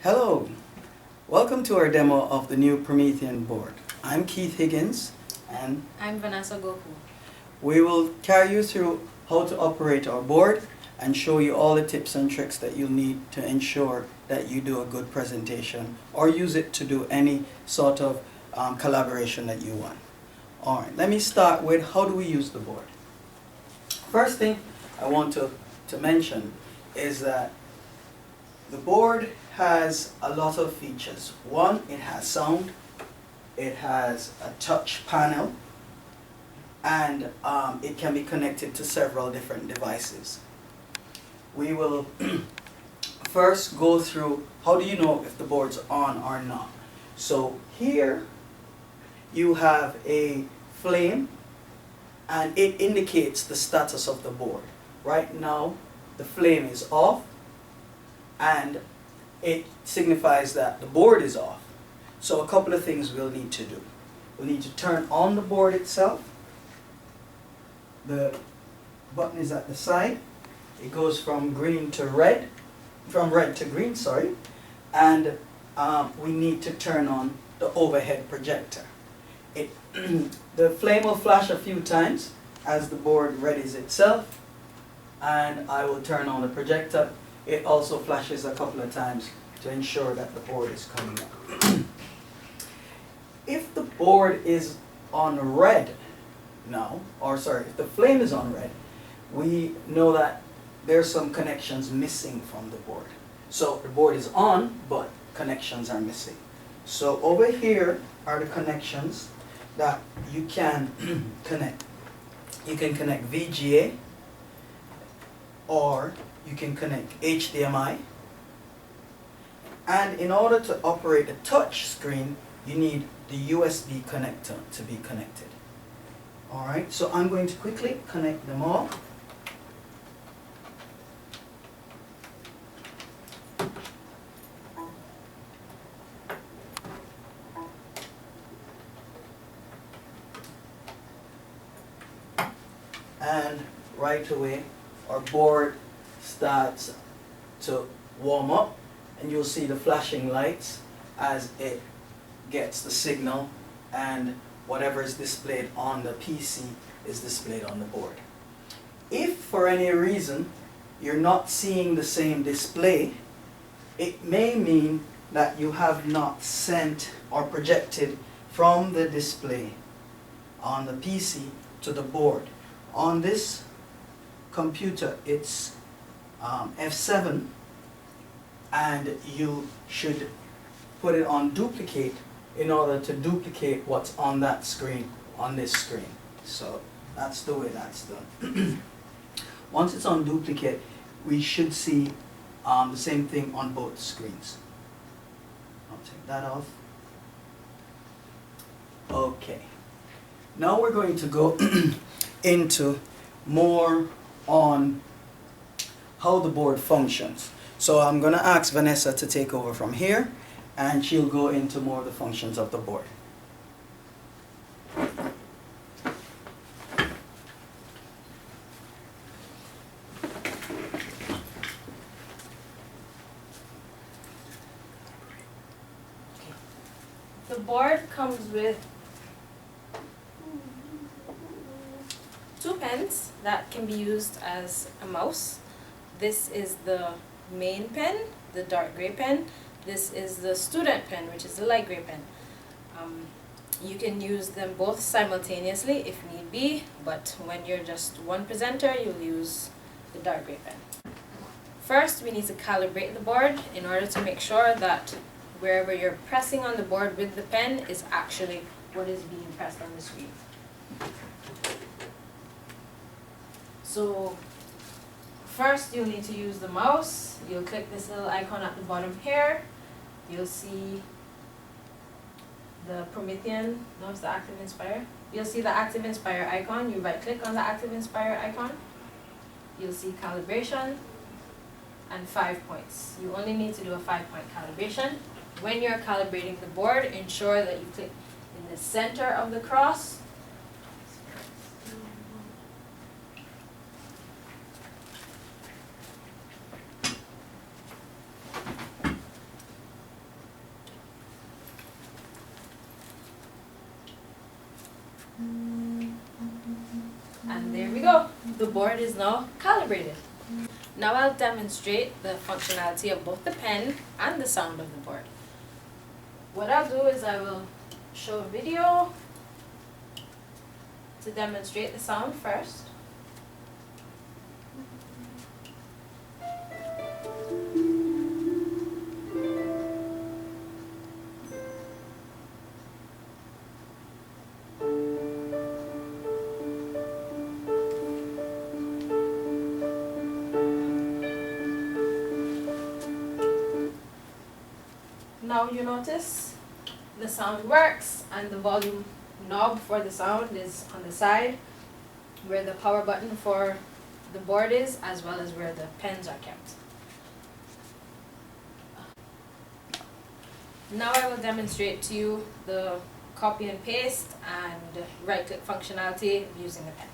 Hello, welcome to our demo of the new Promethean board. I'm Keith Higgins and I'm Vanessa Goku. we will carry you through how to operate our board and show you all the tips and tricks that you'll need to ensure that you do a good presentation or use it to do any sort of collaboration that you want. Alright, let me start with how do we use the board. First thing I want to mention is that the board has a lot of features. One, it has sound, it has a touch panel, and it can be connected to several different devices. We will first go through how do you know if the board's on or not. So here you have a flame and it indicates the status of the board. Right now the flame is off and it signifies that the board is off. So a couple of things we'll need to do. We'll need to turn on the board itself. The button is at the side. It goes from red to green, sorry. And we need to turn on the overhead projector. The flame will flash a few times as the board readies itself, and I will turn on the projector. It also flashes a couple of times to ensure that the board is coming up. If the board is on red now, if the flame is on red, we know that there's some connections missing from the board. So the board is on, but connections are missing. So over here are the connections that you can connect. You can connect VGA, or you can connect HDMI. And in order to operate the touch screen, you need the USB connector to be connected. Alright, so I'm going to quickly connect them all. And right away our board starts to warm up, and you'll see the flashing lights as it gets the signal, and whatever is displayed on the PC is displayed on the board. If for any reason you're not seeing the same display, it may mean that you have not sent or projected from the display on the PC to the board. On this computer it's F7, and you should put it on duplicate in order to duplicate what's on that screen on this screen. So that's the way that's done. Once it's on duplicate, we should see the same thing on both screens. I'll take that off. Okay. Now we're going to go into more on how the board functions. So I'm going to ask Vanessa to take over from here, and she'll go into more of the functions of the board. The board comes with two pens that can be used as a mouse. This is the main pen, the dark gray pen. This is the student pen, which is the light gray pen. You can use them both simultaneously if need be, but when you're just one presenter, you'll use the dark gray pen. First, we need to calibrate the board in order to make sure that wherever you're pressing on the board with the pen is actually what is being pressed on the screen. So first you'll need to use the mouse. You'll click this little icon at the bottom here. You'll see the Promethean, no, it's the Activ Inspire. You'll see the Activ Inspire icon. You right click on the Activ Inspire icon. You'll see calibration and 5 points. You only need to do a 5-point calibration. When you're calibrating the board, ensure that you click in the center of the cross. we go. The board is now calibrated. Now I'll demonstrate the functionality of both the pen and the sound of the board. What I'll do is I will show a video to demonstrate the sound first. Now you notice the sound works and the volume knob for the sound is on the side where the power button for the board is, as well as where the pens are kept. Now I will demonstrate to you the copy and paste and right click functionality using the pen.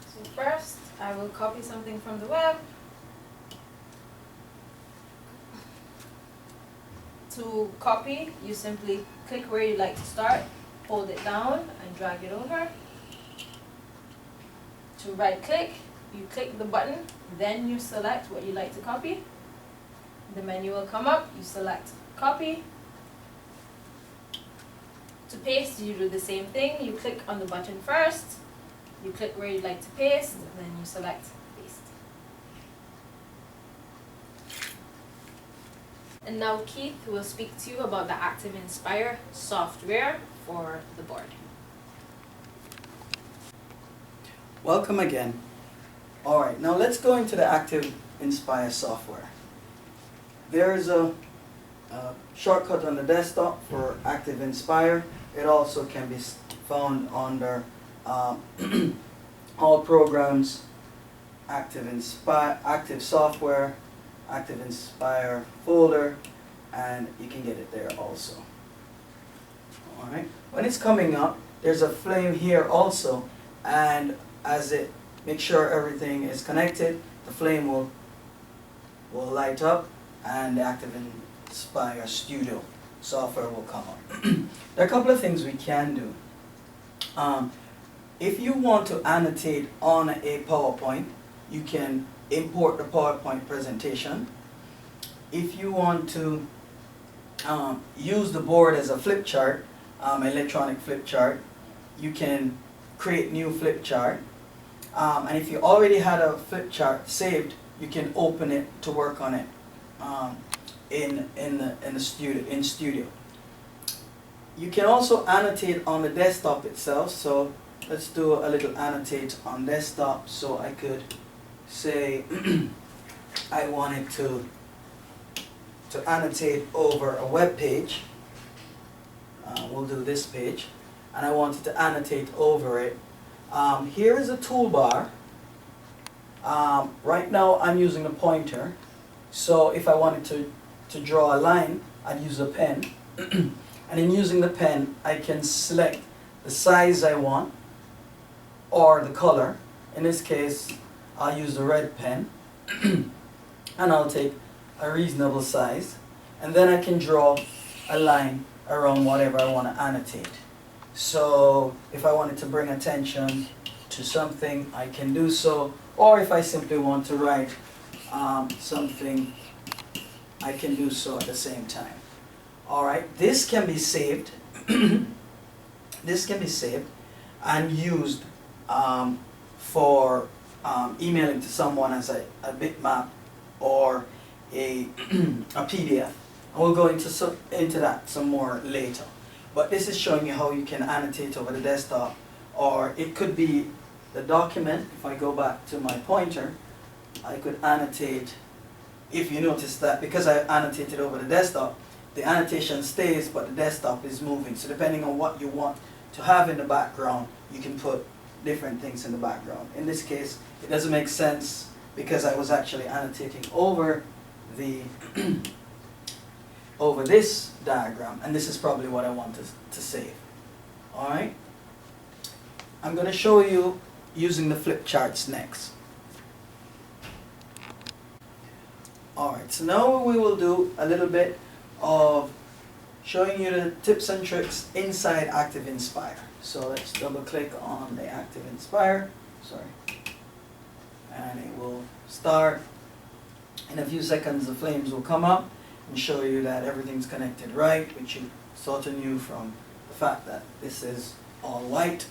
So first, I will copy something from the web. To copy, you simply click where you'd like to start, hold it down, and drag it over. To right click, you click the button, then you select what you'd like to copy. The menu will come up, you select copy. To paste, you do the same thing, you click on the button first, you click where you'd like to paste, and then you select paste. And now Keith will speak to you about the Activ Inspire software for the board. Welcome again. Alright, now let's go into the Activ Inspire software. There's a shortcut on the desktop for Activ Inspire. It also can be found under all programs, Activ software, Activ Inspire folder, and you can get it there also. Alright, when it's coming up, there's a flame here also, and as it makes sure everything is connected, the flame will light up and the Activ Inspire Studio software will come up. There are a couple of things we can do. If you want to annotate on a PowerPoint, you can import the PowerPoint presentation. If you want to use the board as a flip chart, electronic flip chart, you can create new flip chart. And if you already had a flip chart saved, you can open it to work on it in Studio. You can also annotate on the desktop itself. So let's do a little annotate on desktop. So I could say I wanted to annotate over a web page. We'll do this page, and I wanted to annotate over it. Here is a toolbar. Right now I'm using a pointer, so if I wanted to draw a line, I'd use a pen. And in using the pen, I can select the size I want or the color. In this case, I'll use the red pen, and I'll take a reasonable size, and then I can draw a line around whatever I want to annotate. So if I wanted to bring attention to something, I can do so, or if I simply want to write something, I can do so at the same time. Alright, this can be saved. This can be saved and used for emailing to someone as a bitmap or a PDF. And we'll go into that some more later. But this is showing you how you can annotate over the desktop, or it could be the document. If I go back to my pointer, I could annotate. If you notice that because I annotated over the desktop, the annotation stays but the desktop is moving. So depending on what you want to have in the background, you can put different things in the background. In this case, it doesn't make sense because I was actually annotating over the over this diagram, and this is probably what I want to save. Alright? I'm going to show you using the flip charts next. Alright, so now we will do a little bit of showing you the tips and tricks inside Activ Inspire. So let's double click on the Activ Inspire, and it will start. In a few seconds the flames will come up and show you that everything's connected right, which you sort of knew from the fact that this is all white.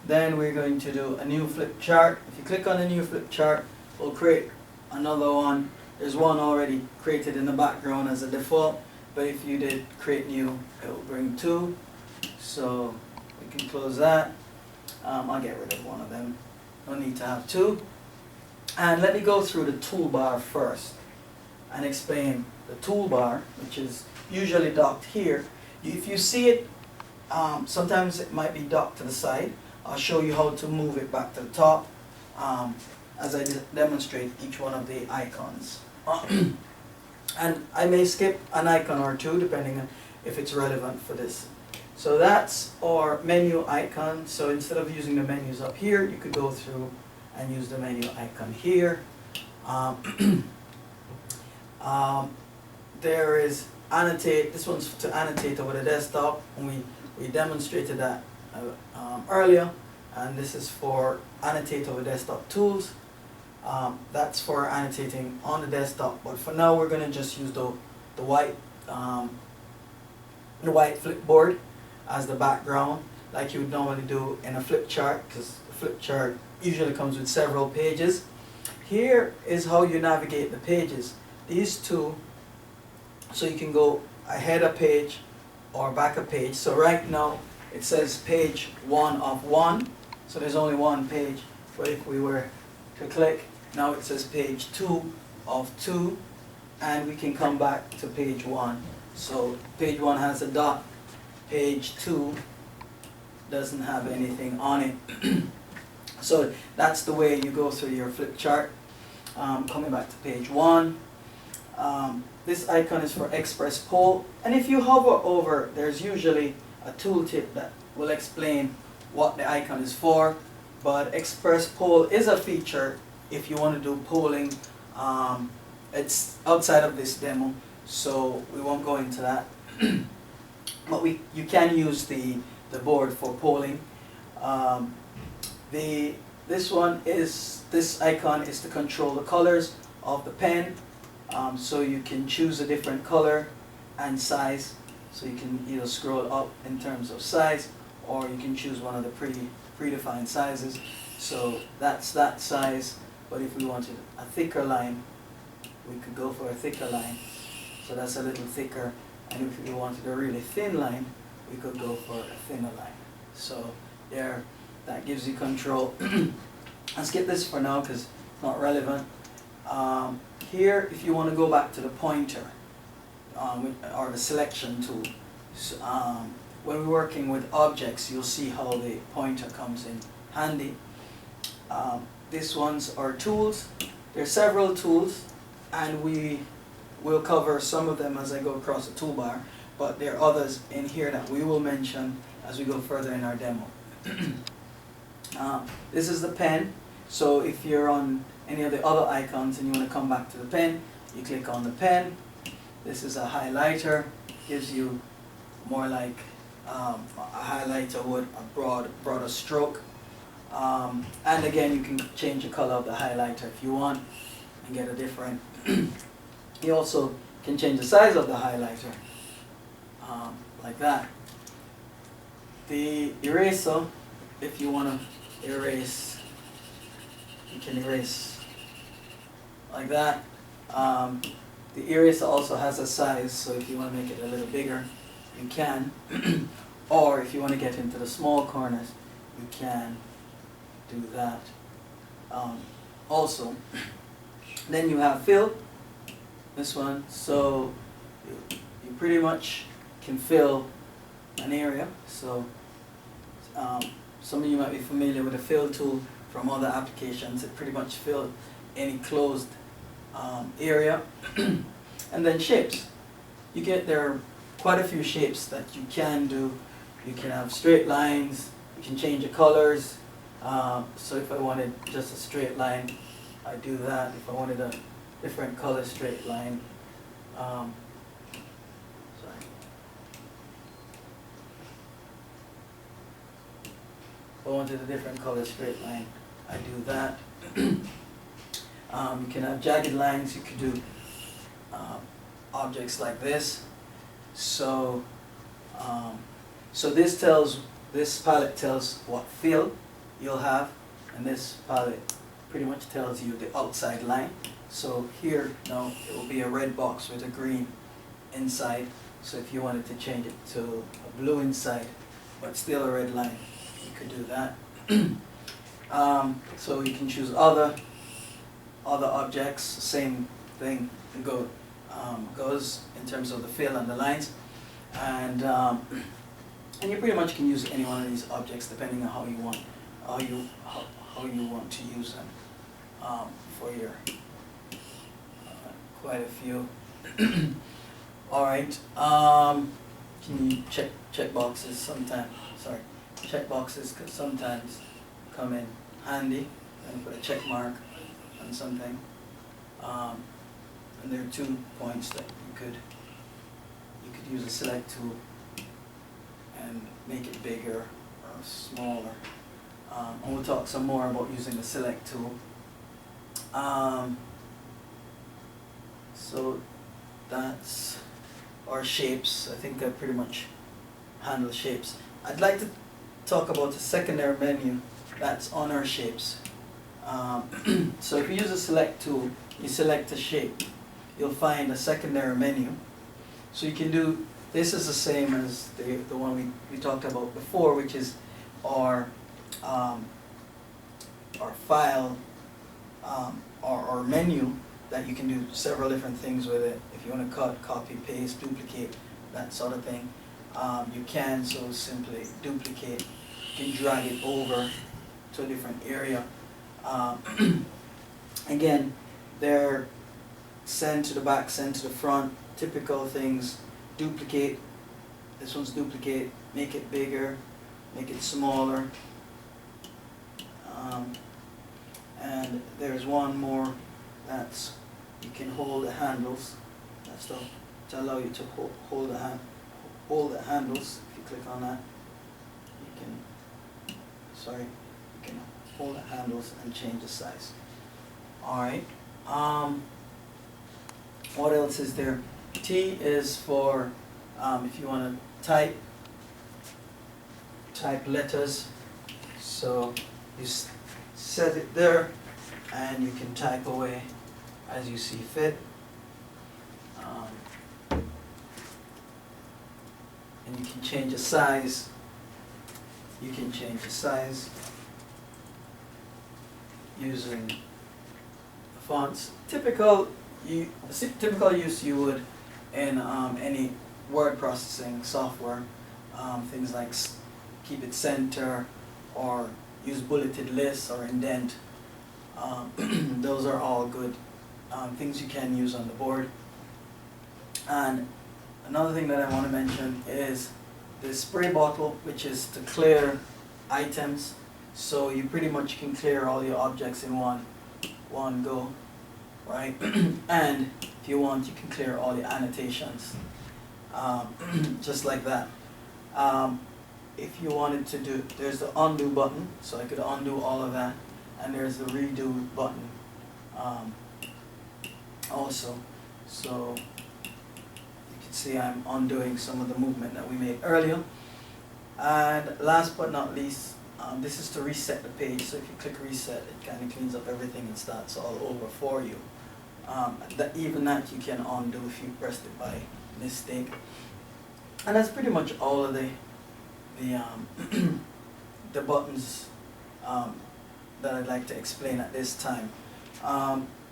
Then we're going to do a new flip chart. If you click on a new flip chart, we'll create another one. There's one already created in the background as a default, but if you did create new, it will bring two. So we can close that. I'll get rid of one of them. No need to have two. And let me go through the toolbar first and explain the toolbar, which is usually docked here. If you see it, sometimes it might be docked to the side. I'll show you how to move it back to the top as I demonstrate each one of the icons. And I may skip an icon or two depending on if it's relevant for this. So that's our menu icon. So instead of using the menus up here, you could go through and use the menu icon here. There is annotate. This one's to annotate over the desktop, and we demonstrated that earlier. And this is for annotate over desktop tools. That's for annotating on the desktop. But for now, we're going to just use the white flipboard as the background, like you would normally do in a flip chart, because the flip chart usually comes with several pages. Here is how you navigate the pages. These two, so you can go ahead a page or back a page. So right now it says page 1 of 1, so there's only one page. But if we were to click, now it says page 2 of 2, and we can come back to page 1. So page 1 has a dot, page 2 doesn't have anything on it. So that's the way you go through your flip chart. Coming back to page 1. This icon is for express poll, and if you hover over, there's usually a tooltip that will explain what the icon is for. But express poll is a feature if you want to do polling. It's outside of this demo, so we won't go into that. But you can use the board for polling. This icon is to control the colors of the pen. So you can choose a different color and size. So you can either scroll up in terms of size, or you can choose one of the predefined sizes. So that's that size. But if we wanted a thicker line, we could go for a thicker line. So that's a little thicker. And if we wanted a really thin line, we could go for a thinner line. So there, that gives you control. I'll skip this for now because it's not relevant. Here, if you want to go back to the pointer or the selection tool, so, when we're working with objects, you'll see how the pointer comes in handy. These ones are tools. There are several tools, and we will cover some of them as I go across the toolbar, but there are others in here that we will mention as we go further in our demo. This is the pen. So if you're on any of the other icons and you want to come back to the pen, you click on the pen. This is a highlighter. Gives you more like a highlighter would, a broader stroke. And again, you can change the color of the highlighter if you want and get a different. You also can change the size of the highlighter, like that. The eraser, if you want to erase, you can erase like that. The eraser also has a size, so if you want to make it a little bigger, you can. Or if you want to get into the small corners, you can do that also. Then you have fill, this one. So you pretty much can fill an area. So some of you might be familiar with the fill tool from other applications. It pretty much fills any closed area. And then shapes. there are quite a few shapes that you can do. You can have straight lines, you can change the colors. So if I wanted just a straight line, I do that. If I wanted a different color straight line, sorry. If I wanted a different color straight line, I do that. You can have jagged lines. You could do objects like this. So, so this palette tells what fill you'll have, and this palette pretty much tells you the outside line. So here now it will be a red box with a green inside. So if you wanted to change it to a blue inside, but still a red line, you could do that. So you can choose other objects. Same thing goes in terms of the fill and the lines, and you pretty much can use any one of these objects depending on how you want to use them for your quite a few. All right. Can you check boxes sometimes? Sorry, check boxes could sometimes come in handy, and put a check mark on something. And there are 2 points that you could use a select tool and make it bigger or smaller. And we'll talk some more about using the select tool. So that's our shapes. I think I pretty much handle shapes. I'd like to talk about the secondary menu that's on our shapes. So if you use a select tool, you select a shape, you'll find a secondary menu. So you can do, this is the same as the one we talked about before, which is our file, our menu, that you can do several different things with it. If you want to cut, copy, paste, duplicate, that sort of thing, you can. So simply duplicate, you can drag it over to a different area. Again, they're send to the back, send to the front, typical things. Duplicate, this one's duplicate, make it bigger, make it smaller. And there's one more, that's, you can hold the handles. That's to allow you to hold the handles. If you click on that, you can hold the handles and change the size. Alright. What else is there? T is for if you want to type letters. So you set it there and you can type away as you see fit. And you can change the size. You can change the size using the fonts. Typical use you would in any word processing software. Things like keep it center or use bulleted lists or indent. Those are all good things you can use on the board. And another thing that I want to mention is the spray bottle, which is to clear items. So you pretty much can clear all your objects in one go, right? And if you want, you can clear all your annotations, just like that. If you wanted to do, there's the undo button, so I could undo all of that, and there's the redo button also. So you can see I'm undoing some of the movement that we made earlier. And last but not least, this is to reset the page. So if you click reset, it kind of cleans up everything and starts all over for you. Even that you can undo if you pressed it by mistake. And that's pretty much all of the buttons that I'd like to explain at this time.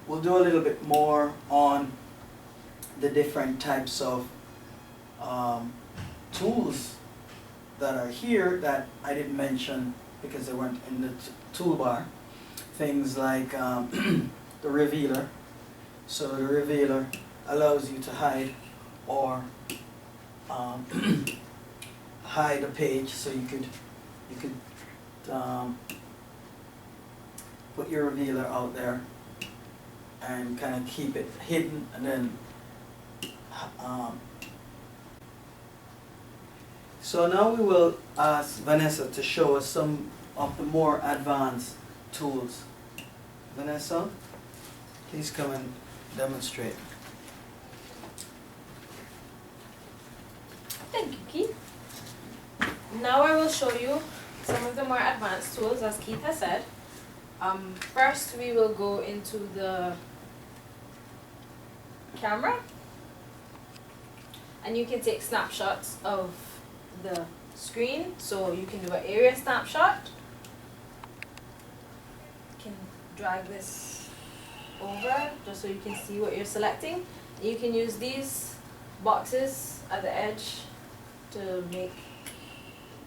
We'll do a little bit more on the different types of tools that are here that I didn't mention because they weren't in the toolbar. Things like the revealer. So the revealer allows you to hide or hide a page, so you could put your revealer out there and kind of keep it hidden, and then so now we will ask Vanessa to show us some of the more advanced tools. Vanessa, please come and demonstrate. Thank you, Keith. Now I will show you some of the more advanced tools, as Keith has said. First, we will go into the camera, and you can take snapshots of the screen. So you can do an area snapshot. You can drag this over just so you can see what you're selecting. You can use these boxes at the edge to make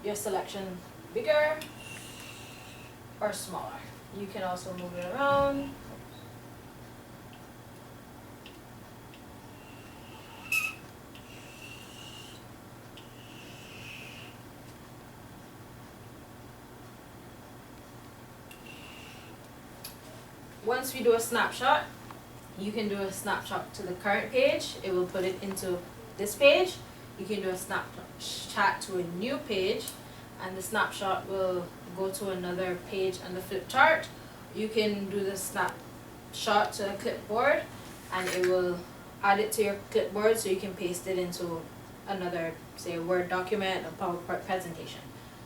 your selection bigger or smaller. You can also move it around. Once we do a snapshot, you can do a snapshot to the current page. It will put it into this page. You can do a snapshot to a new page, and the snapshot will go to another page on the flip chart. You can do the snapshot to a clipboard, and it will add it to your clipboard so you can paste it into another, say, a Word document, a PowerPoint presentation.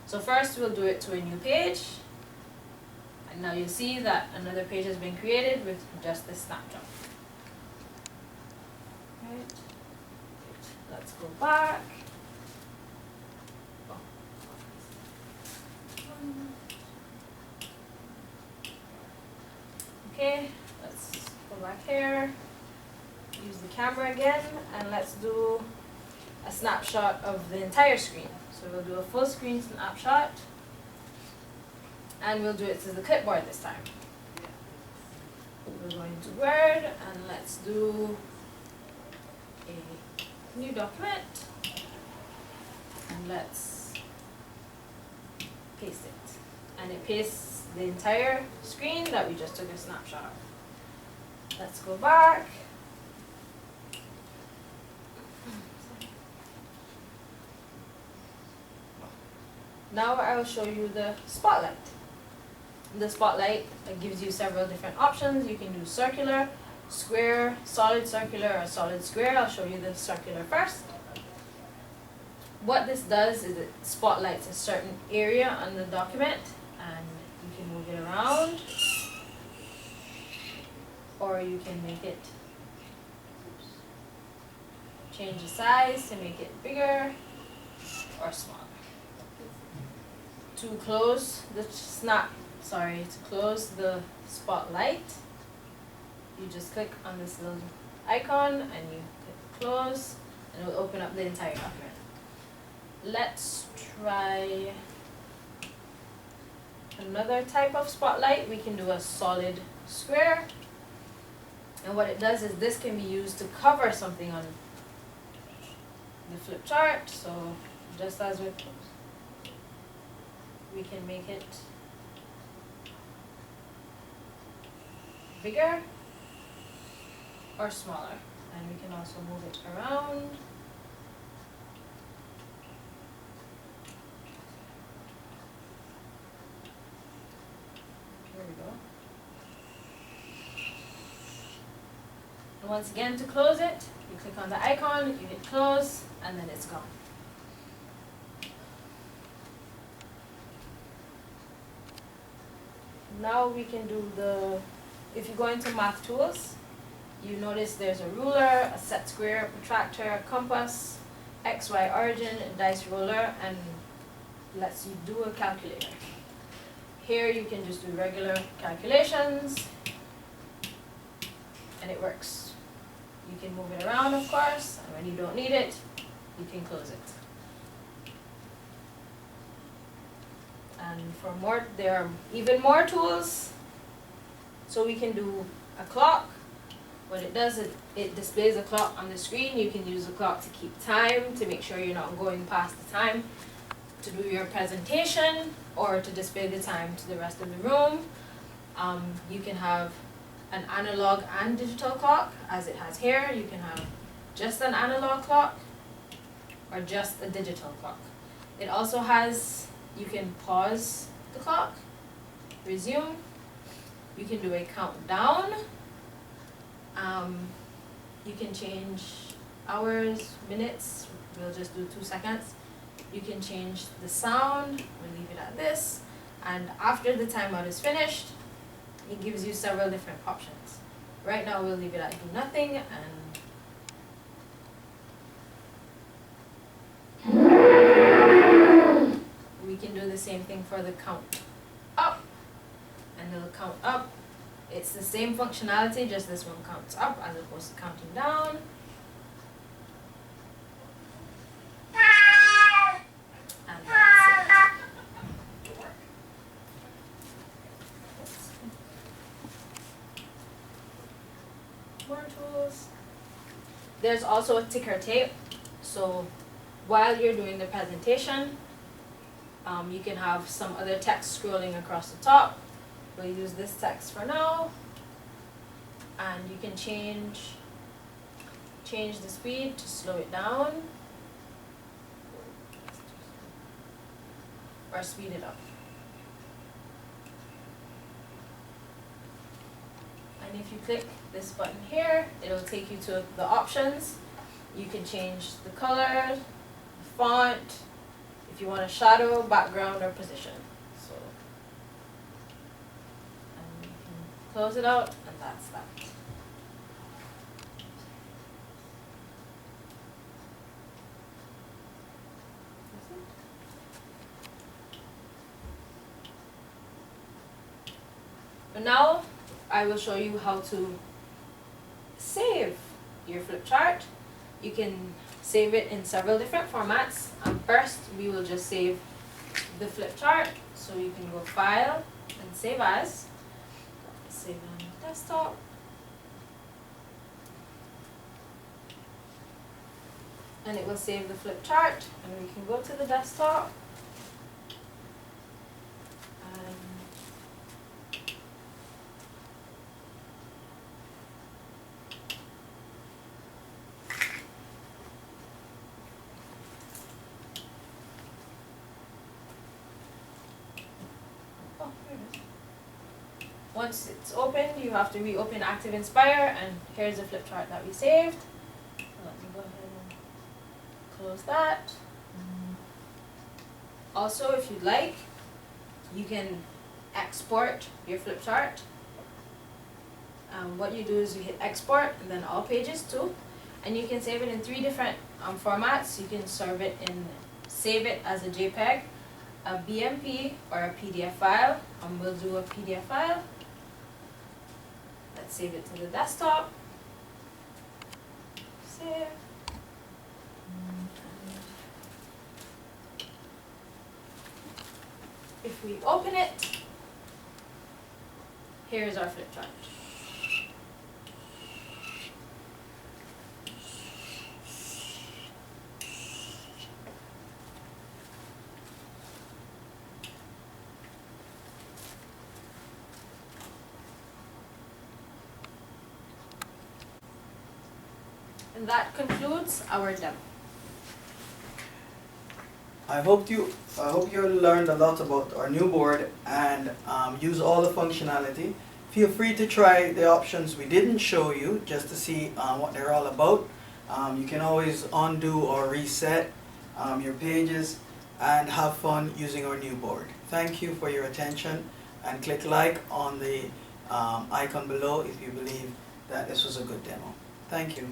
So first we'll do it to a new page, and now you'll see that another page has been created with just this snapshot. Right. Let's go back. Okay, let's go back here, use the camera again, and let's do a snapshot of the entire screen. So we'll do a full screen snapshot, and we'll do it to the clipboard this time. We're going to Word, and let's do a new document, and let's paste it. And it pastes the entire screen that we just took a snapshot of. Let's go back. Now I will show you the spotlight. The spotlight gives you several different options. You can do circular, square, solid circular, or solid square. I'll show you the circular first. What this does is it spotlights a certain area on the document, and you can move it around, or you can make it, change the size to make it bigger or smaller. To close the to close the spotlight, you just click on this little icon and you click close, and it will open up the entire document. Let's try another type of spotlight. We can do a solid square, and what it does is this can be used to cover something on the flip chart. So just as with, we can make it bigger or smaller, and we can also move it around. There we go. And once again, to close it, you click on the icon, you hit close, and then it's gone. Now we can do the, if you go into math tools, you notice there's a ruler, a set square, protractor, a compass, XY origin, a dice roller, and lets you do a calculator. Here you can just do regular calculations, and it works. You can move it around, of course, and when you don't need it, you can close it. And for more, there are even more tools. So we can do a clock, What it does is it displays a clock on the screen. You can use the clock to keep time, to make sure you're not going past the time, to do your presentation, or to display the time to the rest of the room. You can have an analog and digital clock, as it has here. You can have just an analog clock or just a digital clock. It also has, you can pause the clock, resume. You can do a countdown. You can change hours, minutes. We'll just do 2 seconds. You can change the sound. We'll leave it at this. And after the timeout is finished, it gives you several different options. Right now we'll leave it at do nothing, and we can do the same thing for the count up, and it'll count up. It's the same functionality, just this one counts up as opposed to counting down. And that's it. More tools. There's also a ticker tape, so while you're doing the presentation, you can have some other text scrolling across the top. We'll use this text for now, and you can change the speed to slow it down or speed it up. And if you click this button here, it'll take you to the options. You can change the color, the font, if you want a shadow, background, or position. So, and you can close it out, and that's that. But now I will show you how to save your flip chart. You can save it in several different formats. First, we will just save the flip chart. So you can go File and Save As. Save it on the desktop. And it will save the flip chart. And we can go to the desktop. Once it's open, you have to reopen Activ Inspire, and here's the flip chart that we saved. Let me go ahead and close that. Also, if you'd like, you can export your flip chart. What you do is you hit export and then all pages too, and you can save it in 3 different formats. You can save it as a JPEG, a BMP, or a PDF file. We'll do a PDF file. Let's save it to the desktop. Save. If we open it, here's our flip chart. And that concludes our demo. I hope you learned a lot about our new board and use all the functionality. Feel free to try the options we didn't show you just to see what they're all about. You can always undo or reset your pages and have fun using our new board. Thank you for your attention, and click like on the icon below if you believe that this was a good demo. Thank you.